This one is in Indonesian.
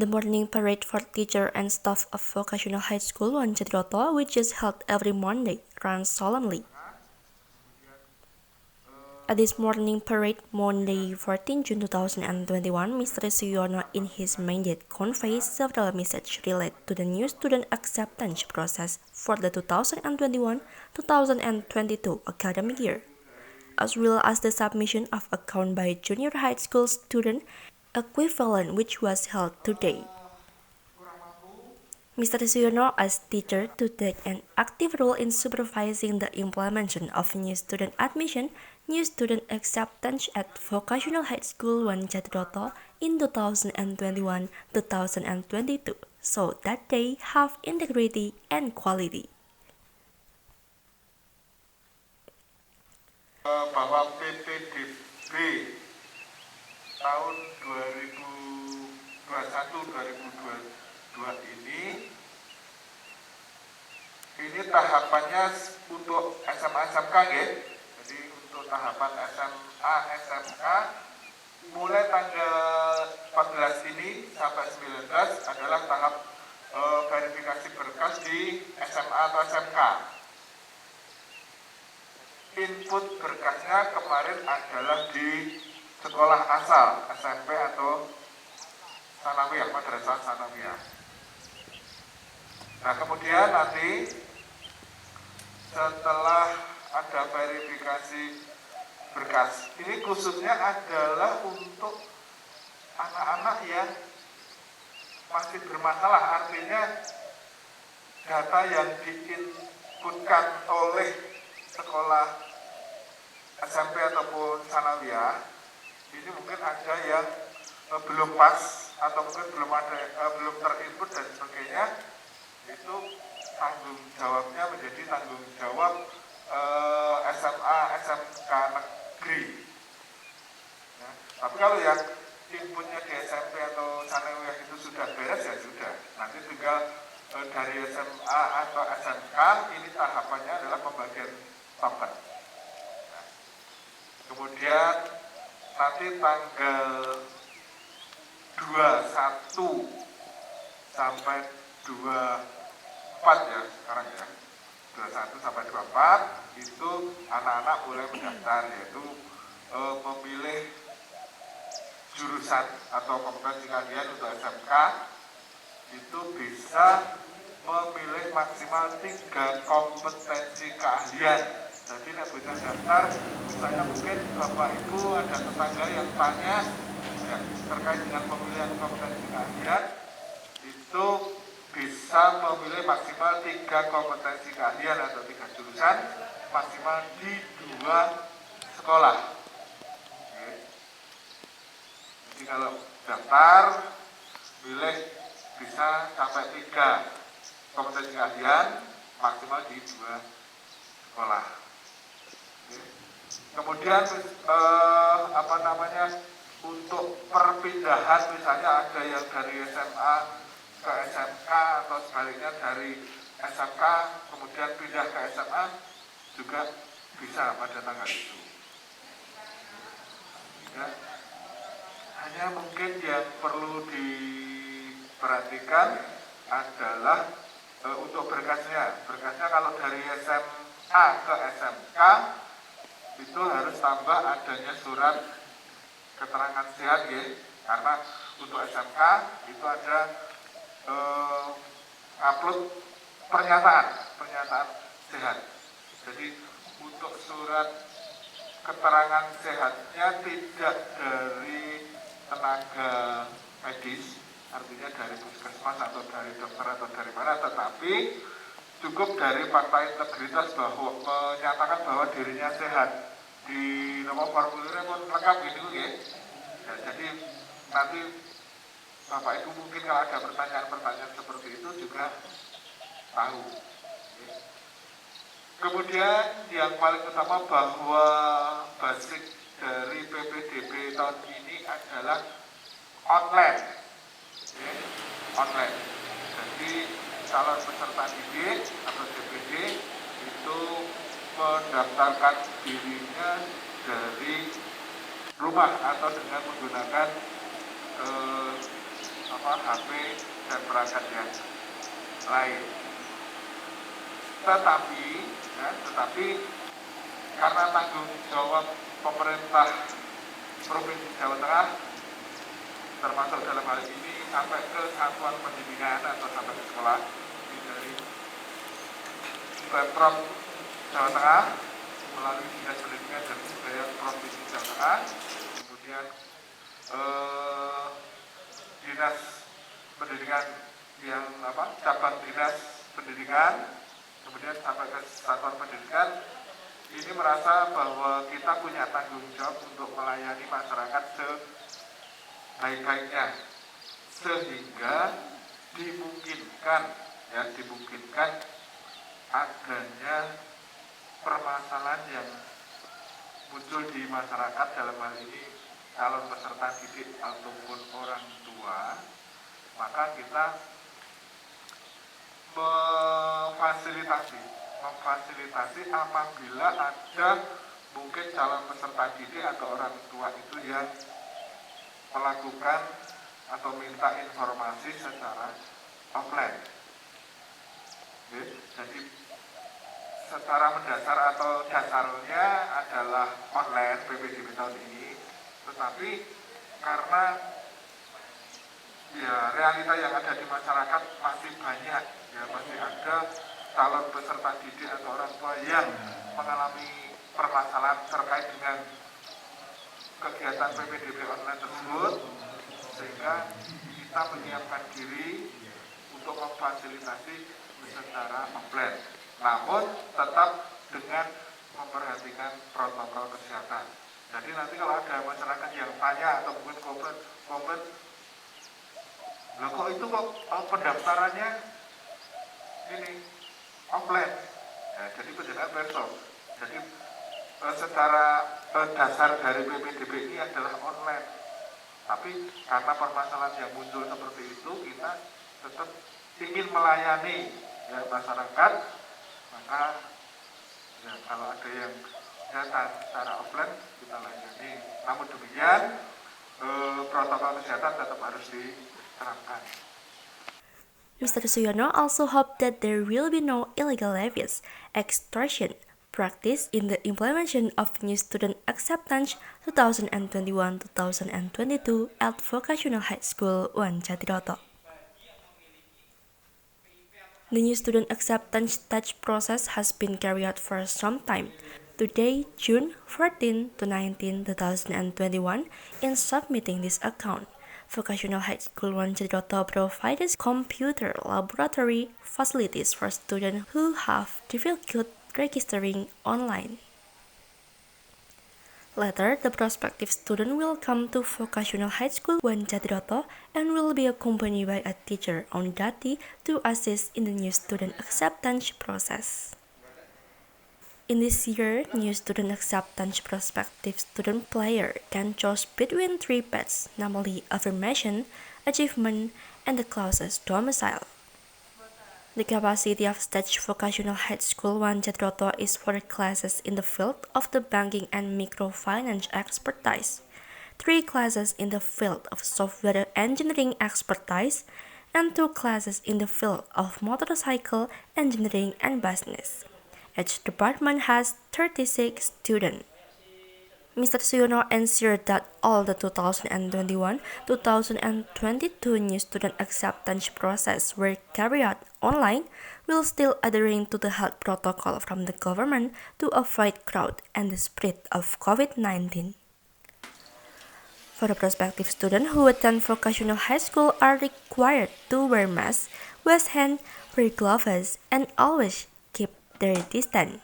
The morning parade for teacher and staff of Vocational High School One Jatiroto, which is held every Monday, runs solemnly. At this morning parade, Monday, 14 June 2021, Mr. Suyono in his mandate conveys several messages related to the new student acceptance process for the 2021-2022 academic year, as well as the submission of account by junior high school student equivalent which was held today. Mr. Suyono asked teachers to take an active role in supervising the implementation of new student admission, new student acceptance at Vocational High School One Jatiroto in 2021-2022, so that they have integrity and quality. Bahwa PPDB tahun 2021-2022 ini tahapannya untuk SMA SMK ya. Jadi untuk tahapan SMA SMK mulai tanggal 14 ini sampai 19 adalah tahap verifikasi berkas di SMA atau SMK. Input berkasnya kemarin adalah di sekolah asal SMP atau Sanawiyah, Madrasah Sanawiyah. Nah kemudian nanti setelah ada verifikasi berkas, ini khususnya adalah untuk anak-anak yang masih bermasalah, artinya data yang diinputkan oleh sekolah SMP ataupun Sanawiyah ini mungkin ada yang belum pas atau mungkin belum terinput dan sebagainya. Itu tanggung jawabnya menjadi tanggung jawab SMA SMK negeri. Ya, tapi kalau yang inputnya di SMP atau Sanawiyah itu sudah beres ya sudah. Nanti tinggal dari SMA atau SMK ini tahapannya adalah pembagian token. Nah, kemudian nanti tanggal 21 sampai 24 ya sekarang ya. 21 sampai 24 itu anak-anak boleh mendaftar, yaitu memilih jurusan atau kompetensi kalian untuk SMK itu bisa memilih maksimal 3 kompetensi keahlian. Jadi nek bisa daftar, misalnya mungkin Bapak Ibu ada tetangga yang tanya ya, terkait dengan pemilihan kompetensi keahlian, itu bisa memilih maksimal 3 kompetensi keahlian atau 3 jurusan maksimal di 2 sekolah. Oke. Jadi kalau daftar, pilih bisa sampai 3 kompetensi keahlian maksimal di 2 sekolah. Oke. Kemudian untuk perpindahan misalnya ada yang dari SMA ke SMK atau sebaliknya dari SMK kemudian pindah ke SMA juga bisa pada tanggal itu. Ya. Hanya mungkin yang perlu diperhatikan adalah untuk berkasnya. Berkasnya kalau dari SMA ke SMK itu harus tambah adanya surat keterangan sehat ya. Karena untuk SMK itu ada upload pernyataan sehat. Jadi untuk surat keterangan sehatnya tidak dari tenaga medis, artinya dari puskesmas atau dari dokter atau dari mana, tetapi cukup dari fakta integritas bahwa menyatakan bahwa dirinya sehat. Di nomor formulirnya pun lengkap gitu ya. Ya, jadi nanti Bapak Ibu mungkin kalau ada pertanyaan-pertanyaan seperti itu juga tahu. Kemudian yang paling utama bahwa basic dari PPDB tahun ini adalah online. Online. Jadi calon peserta didik atau DPD itu mendaftarkan dirinya dari rumah atau dengan menggunakan HP dan perangkat yang lain. Tetapi karena tanggung jawab pemerintah Provinsi Jawa Tengah, termasuk dalam hal ini sampai ke satuan pendidikan atau sampai ke sekolah, dari Pemprov Jawa Tengah melalui Dinas Pendidikan dan Kebudayaan Provinsi Jawa Tengah, kemudian Dinas Pendidikan yang cabang Dinas Pendidikan, kemudian sampai ke satuan pendidikan, ini merasa bahwa kita punya tanggung jawab untuk melayani masyarakat sebaik-baiknya, sehingga dimungkinkan adanya permasalahan yang muncul di masyarakat, dalam hal ini calon peserta didik ataupun orang tua, maka kita memfasilitasi apabila ada mungkin calon peserta didik atau orang tua itu yang melakukan atau minta informasi secara offline. Jadi secara mendasar atau dasarnya adalah online PPDB tahun ini, tetapi karena realita yang ada di masyarakat masih banyak, masih ada calon peserta didik atau orang tua yang mengalami permasalahan terkait dengan kegiatan PPDB online tersebut, sehingga kita menyiapkan diri untuk memfasilitasi secara offline, namun tetap dengan memperhatikan protokol kesehatan. Jadi nanti kalau ada masyarakat yang tanya atau mungkin komen, loh kok itu pendaftarannya ini offline? Jadi penjelasan besok. Jadi secara dasar dari PPDB ini adalah online. Tapi karena permasalahan yang muncul seperti itu, kita tetap ingin melayani masyarakat, maka kalau ada yang datang secara offline kita layani. Namun demikian protokol kesehatan tetap harus diterapkan. Mr. Suyono also hoped that there will be no illegal levies, extortion, practice in the implementation of new student acceptance 2021-2022 at Vocational High School 1 Jatiroto. The new student acceptance stage process has been carried out for some time. Today, June 14 to 19, 2021, in submitting this account, Vocational High School 1 Jatiroto provides computer laboratory facilities for students who have difficulty registering online. Later, the prospective student will come to Vocational High School 1 Jatiroto and will be accompanied by a teacher on duty to assist in the new student acceptance process. In this year, new student acceptance prospective student player can choose between 3 paths, namely affirmation, achievement, and the closest domicile. The capacity of stage Vocational High School 1 Jatiroto is 4 classes in the field of the banking and microfinance expertise, 3 classes in the field of software engineering expertise, and 2 classes in the field of motorcycle engineering and business. Each department has 36 students. Mr. Suyono ensured that all the 2021-2022 new student acceptance process were carried out online, while still adhering to the health protocol from the government to avoid crowd and the spread of COVID-19. For the prospective students who attend vocational high school are required to wear masks, wash hands, wear gloves, and always keep their distance.